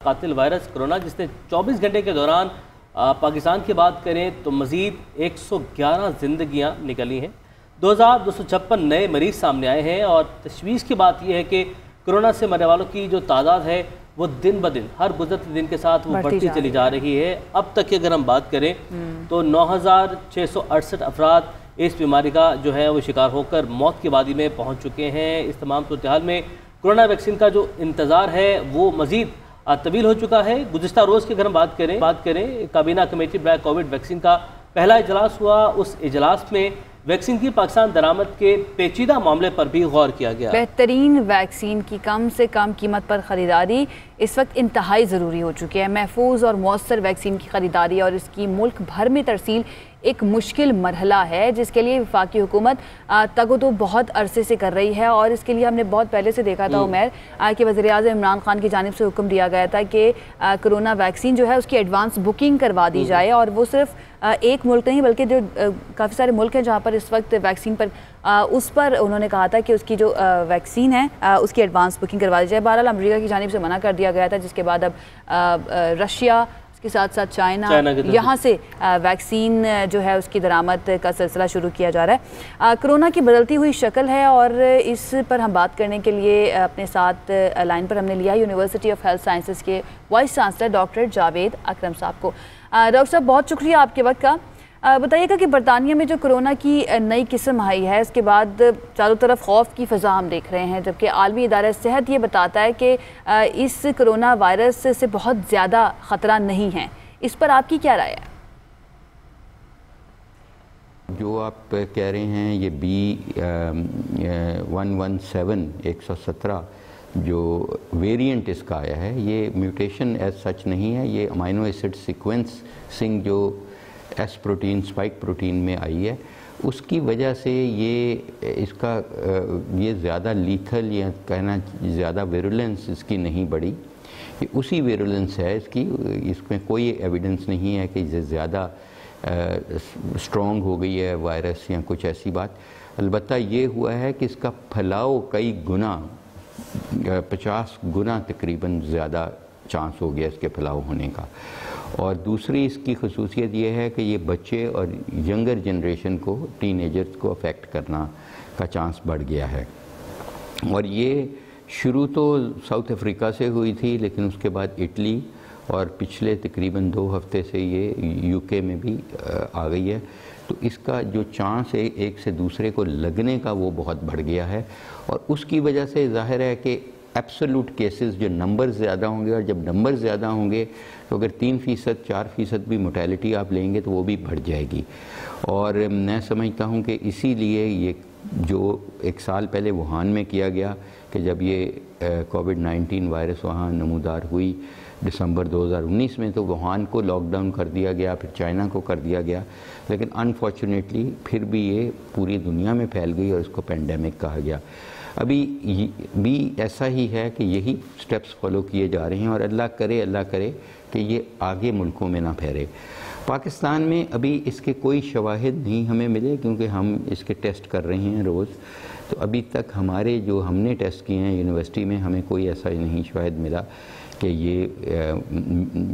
कातिल virus corona, जिसने 24 घंटे के दौरान पाकिस्तान की बात करें तो मज़ीद 111 जिंदगियां निकली हैं। 2256 नए मरीज सामने आए हैं और तशवीश की बात यह है कि कोरोना से मरने वालों की जो तादाद है वो दिन ब दिन, हर गुजरते दिन के साथ वो बढ़ती चली जा रही है। अब तक की अगर हम बात करें तो 9668 अफराद इस बीमारी का जो है वो शिकार होकर मौत की वादी में पहुंच चुके हैं। इस तमाम सूरत हाल में कोरोना वैक्सीन का जो इंतज़ार है वो मज़ीद तवील हो चुका है। गुज़िश्ता रोज़ की अगर हम बात करें काबीना कमेटी ब्लैक कोविड वैक्सीन का पहला इजलास हुआ। उस इजलास में वैक्सीन की पाकिस्तान दरामद के पेचीदा मामले पर भी गौर किया गया। बेहतरीन वैक्सीन की कम से कम कीमत पर ख़रीदारी इस वक्त इंतहाई ज़रूरी हो चुकी है। महफूज और मौसर वैक्सीन की ख़रीदारी और इसकी मुल्क भर में तरसील एक मुश्किल मरहला है, जिसके लिए वफाकी हुकूमत तगो तो बहुत अरसे से कर रही है। और इसके लिए हमने बहुत पहले से देखा था उमैर कि वज़ीर-ए-आज़म इमरान खान की जानिब से हुक्म दिया गया था कि कोरोना वैक्सीन जो है उसकी एडवांस बुकिंग करवा दी जाए। और वो सिर्फ एक मुल्क नहीं बल्कि जो काफ़ी सारे मुल्क हैं जहाँ पर इस वक्त वैक्सीन पर उस पर उन्होंने कहा था कि उसकी जो वैक्सीन है उसकी एडवांस बुकिंग करवा दी जाए। बहरहाल अमेरिका की जानिब से मना कर दिया गया था, जिसके बाद अब रशिया के साथ साथ चाइना यहाँ से वैक्सीन जो है उसकी दरामद का सिलसिला शुरू किया जा रहा है। कोरोना की बदलती हुई शक्ल है और इस पर हम बात करने के लिए अपने साथ लाइन पर हमने लिया यूनिवर्सिटी ऑफ हेल्थ साइंसेज के वाइस चांसलर डॉक्टर जावेद अकरम साहब को। डॉक्टर साहब बहुत शुक्रिया आपके वक्त का। बताइएगा कि बरतानिया में जो कोरोना की नई किस्म आई है इसके बाद चारों तरफ खौफ की फ़ज़ा हम देख रहे हैं, जबकि आलमी इदारा सेहत ये बताता है कि इस कोरोना वायरस से बहुत ज़्यादा ख़तरा नहीं है। इस पर आपकी क्या राय है? जो आप कह रहे हैं ये B117 जो वेरिएंट इसका आया है, ये म्यूटेशन एज सच नहीं है, ये अमाइनो एसिड सीक्वेंसिंग जो एस प्रोटीन स्पाइक प्रोटीन में आई है उसकी वजह से ये ज़्यादा लीथल या कहना ज़्यादा विरुलेंस इसकी नहीं बढ़ी, ये उसी विरुलेंस है इसकी। इसमें कोई एविडेंस नहीं है कि ये ज़्यादा स्ट्रॉन्ग हो गई है वायरस या कुछ ऐसी बात। अलबत्ता ये हुआ है कि इसका फैलाव कई गुना 50 गुना तकरीबन ज़्यादा चांस हो गया इसके फैलाव होने का। और दूसरी इसकी खसूसियत ये है कि ये बच्चे और यंगर जनरेशन को, टीनेजर्स को अफेक्ट करना का चांस बढ़ गया है। और ये शुरू तो साउथ अफ्रीका से हुई थी, लेकिन उसके बाद इटली और पिछले तकरीबन 2 हफ्ते से ये यूके में भी आ गई है। तो इसका जो चांस है एक से दूसरे को लगने का वो बहुत बढ़ गया है। और उसकी वजह से ज़ाहिर है कि एब्सोल्यूट केसेस जो नंबर ज़्यादा होंगे, और जब नंबर ज़्यादा होंगे तो अगर 3% 4% भी मोर्टेलिटी आप लेंगे तो वो भी बढ़ जाएगी। और मैं समझता हूँ कि इसीलिए ये जो 1 साल पहले वुहान में किया गया कि जब ये कोविड-19 वायरस वहाँ नमूदार हुई दिसंबर 2019 में, तो वुहान को लॉकडाउन कर दिया गया, फिर चाइना को कर दिया गया, लेकिन अनफॉर्चुनेटली फिर भी ये पूरी दुनिया में फैल गई और इसको पेंडेमिक कहा गया। अभी भी ऐसा ही है कि यही स्टेप्स फॉलो किए जा रहे हैं और अल्लाह करे कि ये आगे मुल्कों में ना फैले। पाकिस्तान में अभी इसके कोई शवाहिद नहीं हमें मिले, क्योंकि हम इसके टेस्ट कर रहे हैं रोज़। तो अभी तक हमारे जो हमने टेस्ट किए हैं यूनिवर्सिटी में, हमें कोई ऐसा नहीं शवाहिद मिला कि ये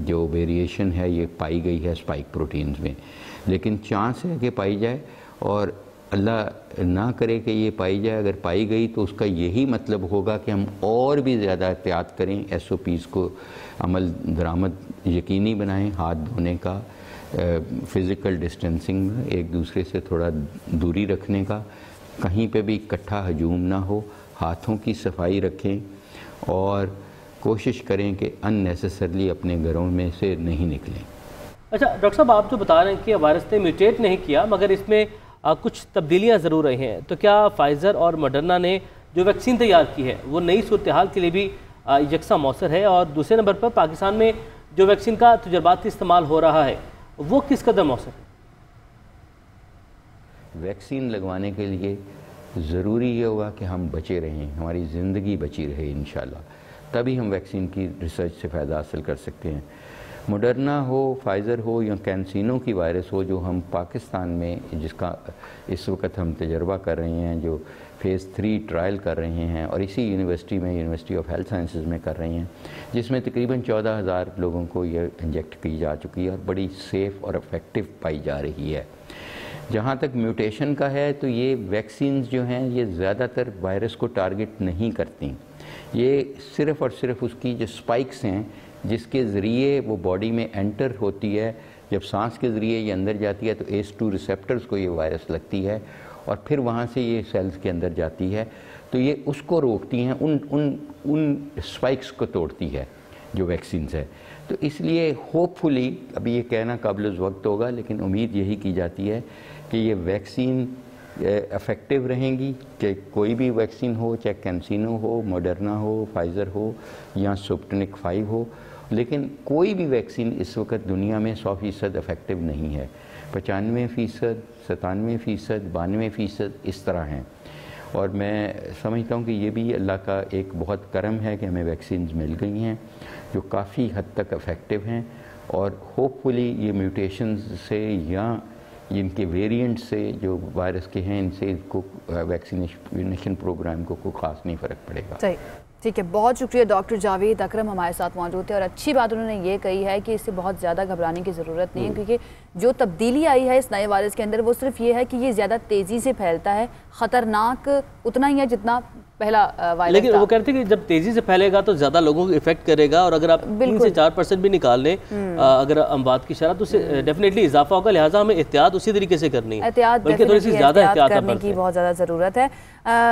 जो वेरिएशन है ये पाई गई है स्पाइक प्रोटीन्स में। लेकिन चांस है कि पाई जाए, और अल्लाह ना करे कि ये पाई जाए। अगर पाई गई तो उसका यही मतलब होगा कि हम और भी ज़्यादा एहतियात करें, SOPs को अमल दरामद यकीनी बनाएं, हाथ धोने का, फ़िज़िकल डिस्टेंसिंग, एक दूसरे से थोड़ा दूरी रखने का, कहीं पे भी इकट्ठा हजूम ना हो, हाथों की सफाई रखें और कोशिश करें कि अननेसेसरली अपने घरों में से नहीं निकलें। अच्छा डॉक्टर साहब, आप जो बता रहे हैं कि वायरस ने म्यूटेट नहीं किया मगर इसमें कुछ तब्दीलियाँ ज़रूर रही हैं, तो क्या फाइज़र और मॉडर्ना ने जो वैक्सीन तैयार की है वो नई सूरत हाल के लिए भी यकसा मौसर है? और दूसरे नंबर पर पाकिस्तान में जो वैक्सीन का तजुर्बाती इस्तेमाल हो रहा है वो किस कदर मौसर है? वैक्सीन लगवाने के लिए ज़रूरी ये होगा कि हम बचे रहें, हमारी ज़िंदगी बची रहे इंशाल्लाह, तभी हम वैक्सीन की रिसर्च से फ़ायदा हासिल कर सकते हैं। मॉडर्ना हो, फाइज़र हो या कैंसिनो की वायरस हो, जो हम पाकिस्तान में जिसका इस वक्त हम तजर्बा कर रहे हैं, जो फ़ेज़ 3 ट्रायल कर रहे हैं और इसी यूनिवर्सिटी में, यूनिवर्सिटी ऑफ हेल्थ साइंसेज में कर रहे हैं, जिसमें तकरीबन 14,000 लोगों को ये इंजेक्ट की जा चुकी है और बड़ी सेफ़ और इफ़ेक्टिव पाई जा रही है। जहाँ तक म्यूटेशन का है तो ये वैक्सीन्स जो हैं ये ज़्यादातर वायरस को टारगेट नहीं करती, ये सिर्फ़ और सिर्फ उसकी जो स्पाइक्स हैं जिसके ज़रिए वो बॉडी में एंटर होती है, जब सांस के ज़रिए ये अंदर जाती है तो ACE2 रिसेप्टर्स को ये वायरस लगती है और फिर वहाँ से ये सेल्स के अंदर जाती है, तो ये उसको रोकती हैं, उन स्पाइक्स को तोड़ती है जो वैक्सीन्स है। तो इसलिए होपफुली, अभी ये कहना काबिल वक्त होगा, लेकिन उम्मीद यही की जाती है कि ये वैक्सीन इफ़ेक्टिव रहेंगी, कि कोई भी वैक्सीन हो, चाहे कैंसिनो हो, मॉडर्ना हो, फाइज़र हो या स्पुतनिक 5 हो, लेकिन कोई भी वैक्सीन इस वक्त दुनिया में 100% इफ़ेक्टिव नहीं है। 95%, 97%, 92% इस तरह हैं। और मैं समझता हूँ कि ये भी अल्लाह का एक बहुत करम है कि हमें वैक्सीन्स मिल गई हैं जो काफ़ी हद तक इफ़ेक्टिव हैं, और होपफुली ये म्यूटेशंस से या इनके वेरिएंट से जो वायरस के हैं, इनसे इनको वैक्सीनेशन प्रोग्राम को कोई ख़ास नहीं फ़र्क पड़ेगा। सही, ठीक है, बहुत शुक्रिया डॉक्टर जावेद अकरम हमारे साथ मौजूद थे। और अच्छी बात उन्होंने ये कही है कि इससे बहुत ज़्यादा घबराने की ज़रूरत नहीं है, क्योंकि जो तब्दीली आई है इस नए वायरस के अंदर वो सिर्फ ये है कि ये ज़्यादा तेज़ी से फैलता है, ख़तरनाक उतना ही है जितना पहला वायरस। लेकिन वो कहते हैं कि जब तेजी से फैलेगा तो ज्यादा लोगों को इफेक्ट करेगा, और अगर आप 3 से 4% भी निकाल लें अगर अमवात की शरह, तो उससे डेफिनेटली इजाफा होगा। लिहाजा हमें एहतियात उसी तरीके से करनी है, बल्कि थोड़ी सी ज्यादा एहतियात करने की बहुत ज़्यादा ज़रूरत है।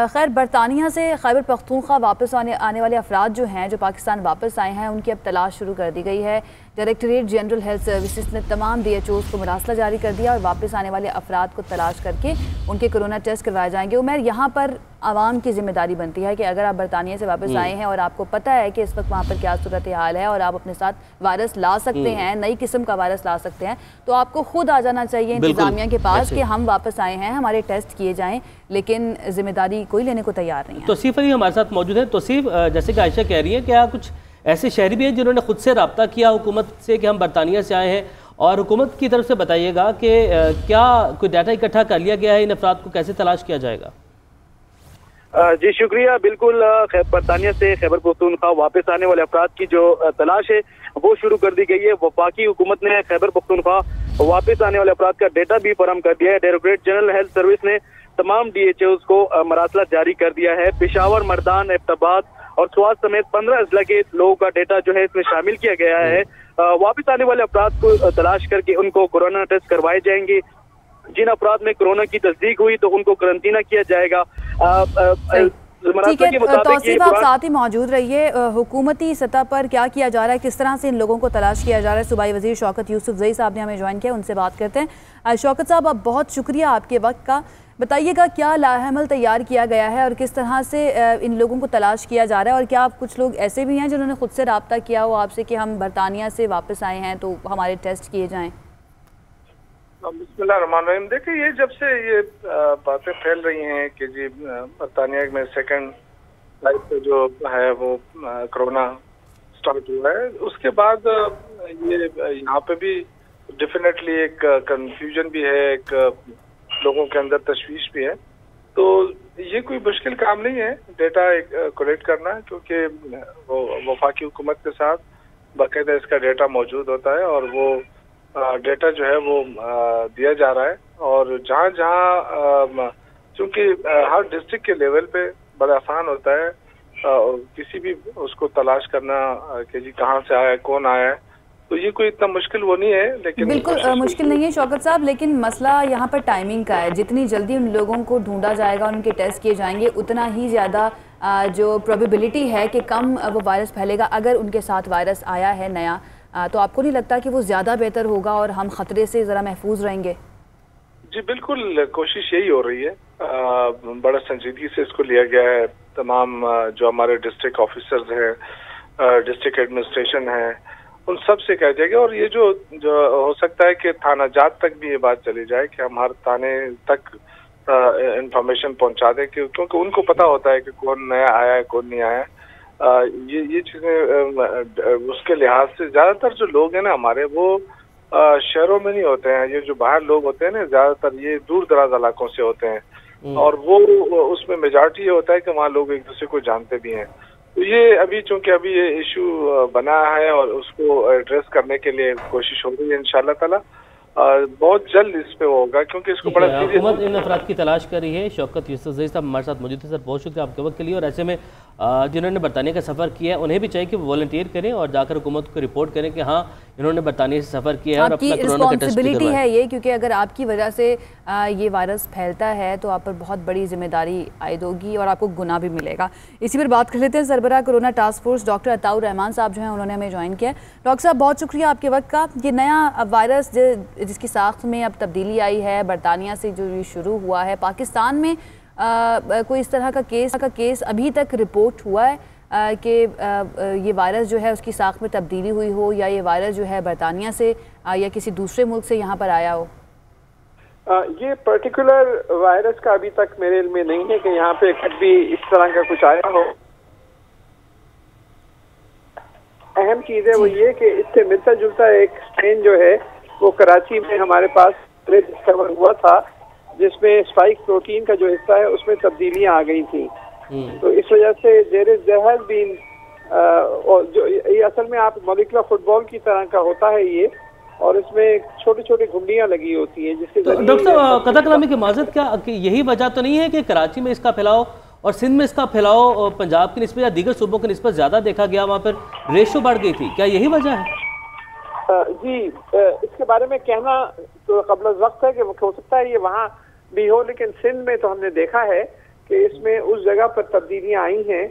खैर, बरतानिया से खैबर पख्तूनख्वा वापस आने वाले अफराद जो हैं, जो पाकिस्तान वापस आए हैं, उनकी अब तलाश शुरू कर दी गई है। डायरेक्टरेट जनरल हेल्थ सर्विसेज ने तमाम DHOs को मरासला जारी कर दिया और वापस आने वाले अफराद को तलाश करके उनके कोरोना टेस्ट करवाए जाएंगे। उमर, यहाँ पर आवाम की जिम्मेदारी बनती है कि अगर आप बरतानिया से वापस आए हैं और आपको पता है कि इस वक्त वहाँ पर क्या सूरत हाल है और आप अपने साथ वायरस ला सकते हैं, नई किस्म का वायरस ला सकते हैं, तो आपको खुद आ जाना चाहिए इंतजामिया के पास कि हम वापस आए हैं, हमारे टेस्ट किए जाएँ। लेकिन जिम्मेदारी कोई लेने को तैयार नहीं है। तौसीफ अली हमारे साथ मौजूद है। तौसीफ, जैसे कि आयशा कह रही है, क्या कुछ ऐसे शहरी भी हैं जिन्होंने खुद से रब्ता किया हुकूमत से कि हम बरतानिया से आए हैं, और हुकूमत की तरफ से बताइएगा कि क्या कोई डाटा इकट्ठा कर लिया गया है, इन अफराद को कैसे तलाश किया जाएगा? जी शुक्रिया। बिल्कुल, बरतानिया से खैबर पख्तूनख्वा वापस आने वाले अफराद की जो तलाश है वो शुरू कर दी गई है। वफाकी हुकूमत ने खैबर पख्तूनख्वा वापस आने वाले अफराद का डेटा भी फराहम कर दिया है। डायरेक्टरेट जनरल हेल्थ सर्विस ने तमाम DHOs को मरासला जारी कर दिया है। पेशावर, मर्दान, एबटाबाद और स्वात समेत 15 अजला के लोगों का डेटा जो है इसमें शामिल किया गया है। वापस आने वाले अफराद को तलाश करके उनको कोरोना टेस्ट करवाए जाएंगे। जिन अफराद में कोरोना की तस्दीक हुई तो उनको करंटीना किया जाएगा। ठीक है, तौसीफ आप साथ ही मौजूद रहिए। हुकूमती सतह पर क्या किया जा रहा है, किस तरह से इन लोगों को तलाश किया जा रहा है? सूबाई वजीर शौकत यूसुफजई साहब ने हमें ज्वाइन किया, उनसे बात करते हैं। शौकत साहब, आप बहुत शुक्रिया आपके वक्त का। बताइएगा क्या लाहमल तैयार किया गया है और किस तरह से इन लोगों को तलाश किया जा रहा है, और क्या आप कुछ लोग ऐसे भी हैं जिन्होंने खुद से रब्ता किया हो आपसे कि हम बरतानिया से वापस आए हैं तो हमारे टेस्ट किए जाएं? बिस्मिल्लाहिर्रहमानिर्रहीम। देखिए, ये जब से ये बातें फैल रही हैं कि जी बरतानिया में सेकंड लाइफ पे जो है वो कोरोना स्टार्ट हुआ है, उसके बाद ये यहाँ पे भी डेफिनेटली एक कंफ्यूजन भी है, एक लोगों के अंदर तशवीश भी है। तो ये कोई मुश्किल काम नहीं है डेटा कलेक्ट करना, क्योंकि वो वफाकी हुकूमत के साथ बाकायदा इसका डेटा मौजूद होता है और वो डेटा जो है वो दिया जा रहा है। और जहाँ जहाँ चूँकि हर डिस्ट्रिक्ट के लेवल पे बड़ा आसान होता है किसी भी उसको तलाश करना कि जी कहाँ से आया है, कौन आया है, तो ये कोई इतना मुश्किल वो नहीं है। लेकिन बिल्कुल मुश्किल नहीं है शौकत साहब, लेकिन मसला यहाँ पर टाइमिंग का है। जितनी जल्दी उन लोगों को ढूंढा जाएगा, उनके टेस्ट किए जाएंगे, उतना ही ज़्यादा जो प्रोबेबिलिटी है कि कम वो वायरस फैलेगा। अगर उनके साथ वायरस आया है नया, तो आपको नहीं लगता कि वो ज़्यादा बेहतर होगा और हम ख़तरे से ज़रा महफूज रहेंगे? जी बिल्कुल, कोशिश यही हो रही है। बड़ा संजीदगी से इसको लिया गया है। तमाम जो हमारे डिस्ट्रिक्ट ऑफिसर्स हैं, डिस्ट्रिक्ट एडमिनिस्ट्रेशन है, उन सब से कह जाएगा। और ये जो हो सकता है कि थाना जात तक भी ये बात चली जाए कि हम हर थाने तक इंफॉर्मेशन पहुंचा दें, क्योंकि उनको पता होता है कि कौन नया आया है, कौन नहीं आया है। ये चीजें उसके लिहाज से ज्यादातर जो लोग हैं ना हमारे, वो शहरों में नहीं होते हैं। ये जो बाहर लोग होते हैं ना, ज्यादातर ये दूर दराज इलाकों से होते हैं, और वो उसमें मेजॉरिटी ये होता है कि वहाँ लोग एक दूसरे को जानते भी हैं। तो ये अभी चूंकि अभी ये इशू बना है और उसको एड्रेस करने के लिए कोशिश हो रही है इंशाल्लाह ताला, बहुत जल्द इस पे होगा, क्योंकि इसको बड़ा हुकूमत इन अफराद की तलाश कर रही है। शौकत यूसुफ ज़ई साहब हमारे साथ मौजूद है। सर, बहुत शुक्रिया आपके वक्त के लिए। और ऐसे में जिन्होंने बरतानिया का सफ़र किया है उन्हें भी चाहिए कि वॉलंटियर करें और जाकर हुकूमत को रिपोर्ट करें कि हाँ इन्होंने बरतानिया से सफ़र किया है और अपना कोरोना का टेस्ट भी करवाया है ये, क्योंकि अगर आपकी वजह से ये वायरस फैलता है तो आप पर बहुत बड़ी जिम्मेदारी आयद होगी और आपको गुनाह भी मिलेगा। इसी पर बात कर लेते हैं। सरबराह corona task force doctor Ataur Rahman साहब जो हैं, उन्होंने हमें ज्वाइन किया है। डॉक्टर साहब, बहुत शुक्रिया आपके वक्त का। ये नया वायरस जिसकी साख्त में अब तब्दीली आई है, बरतानिया से जो ये शुरू हुआ है, पाकिस्तान में कोई इस तरह का केस अभी तक रिपोर्ट हुआ है कि ये वायरस जो है उसकी साख में तब्दीली हुई हो, या ये वायरस जो है बरतानिया से या किसी दूसरे मुल्क से यहाँ पर आया हो? ये पर्टिकुलर वायरस का अभी तक मेरे इल्म में नहीं है कि यहाँ पे कभी इस तरह का कुछ आया हो। अहम चीज है वो ये कि इससे मिलता जुलता एक स्ट्रेन जो है वो कराची में हमारे पास डिस्कवर हुआ था, जिसमें स्पाइक प्रोटीन का जो हिस्सा है उसमें तब्दीलियां आ गई थी। तो इस वजह से देयर हैज बीन, जो ये असल में आप मॉलिक्यूलर फुटबॉल की तरह का होता है ये, और इसमें छोटी छोटी घुंडियां लगी होती हैं जिसके तो डॉक्टर साहब, कथा कलामी की माजरत, क्या कि यही वजह तो नहीं है कि कराची में इसका फैलाव और सिंध में इसका फैलाव पंजाब की निस्बत या दीगर सूबों की निस्बत ज़्यादा देखा गया, वहाँ पर रेशो बढ़ गई थी, क्या यही वजह है? जी, इसके बारे में कहना तो कबल वक्त है कि हो सकता है ये वहाँ भी हो, लेकिन सिंध में तो हमने देखा है कि इसमें उस जगह पर तब्दीलियां आई हैं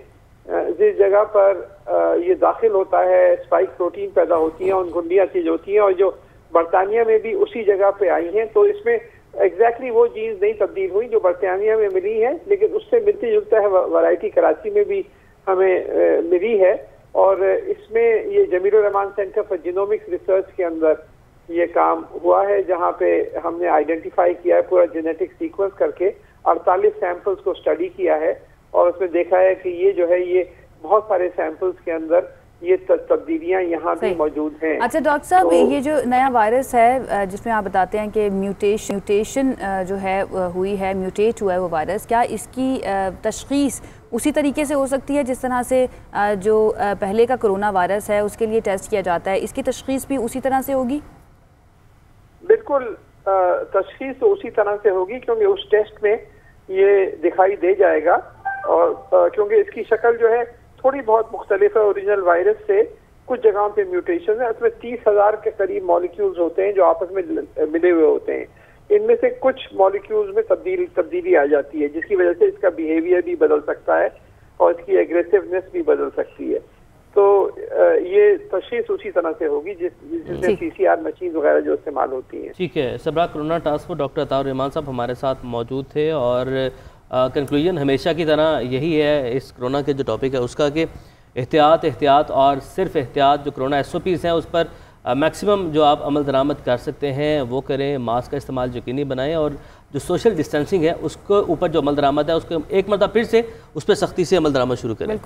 जिस जगह पर ये दाखिल होता है, स्पाइक प्रोटीन पैदा होती है, उन घुंडियां चीज होती हैं, और जो बरतानिया में भी उसी जगह पे आई हैं। तो इसमें एग्जैक्टली वो चीज नहीं तब्दील हुई जो बरतानिया में मिली है, लेकिन उससे मिलती जुलता है वैरायटी कराची में भी हमें मिली है। और इसमें ये Jamilur Rahman centre for genomics research के अंदर ये काम हुआ है, जहाँ पे हमने आइडेंटिफाई किया है पूरा जेनेटिक सीक्वेंस करके 48 सैंपल्स को स्टडी किया है, और उसमें देखा है कि ये जो है ये बहुत सारे सैंपल्स के अंदर ये तब्दीलियां यहाँ भी मौजूद हैं। अच्छा डॉक्टर साहब, ये जो नया वायरस है जिसमें आप बताते हैं कि म्यूटेशन जो है हुई है, म्यूटेट हुआ है वो वायरस, क्या इसकी तशखीस उसी तरीके से हो सकती है जिस तरह से जो पहले का कोरोना वायरस है उसके लिए टेस्ट किया जाता है, इसकी तशखीस भी उसी तरह से होगी? बिल्कुल, तशखीस तो उसी तरह से होगी, क्योंकि उस टेस्ट में ये दिखाई दे जाएगा। और क्योंकि इसकी शक्ल जो है थोड़ी बहुत मुख्तलिफ है ओरिजिनल वायरस से, कुछ जगहों पे म्यूटेशन है। उसमें 30,000 के करीब मॉलिक्यूल्स होते हैं जो आपस में मिले हुए होते हैं। इनमें से कुछ मॉलिक्यूल्स में तब्दीली आ जाती है, जिसकी वजह से इसका बिहेवियर भी बदल सकता है और इसकी एग्रेसिवनेस भी बदल सकती है। तो ये तशखीस उसी तरह से होगी जिससे PCR मशीन वगैरह जो इस्तेमाल होती हैं। ठीक है। सरबराह corona task force doctor Ataur Rahman साहब हमारे साथ मौजूद थे, और कंक्लूजन हमेशा की तरह यही है इस कोरोना के जो टॉपिक है उसका कि एहतियात और सिर्फ एहतियात, जो कोरोना SOPs हैं उस पर मैक्सिमम जो आप अमल दरामद कर सकते हैं वो करें। मास्क का इस्तेमाल यकीनी बनाएं, और जो सोशल डिस्टेंसिंग है उसको ऊपर जो अमल दरामद है उसको एक मरतबा फिर से उस पर सख्ती से अमल दरामद शुरू करें।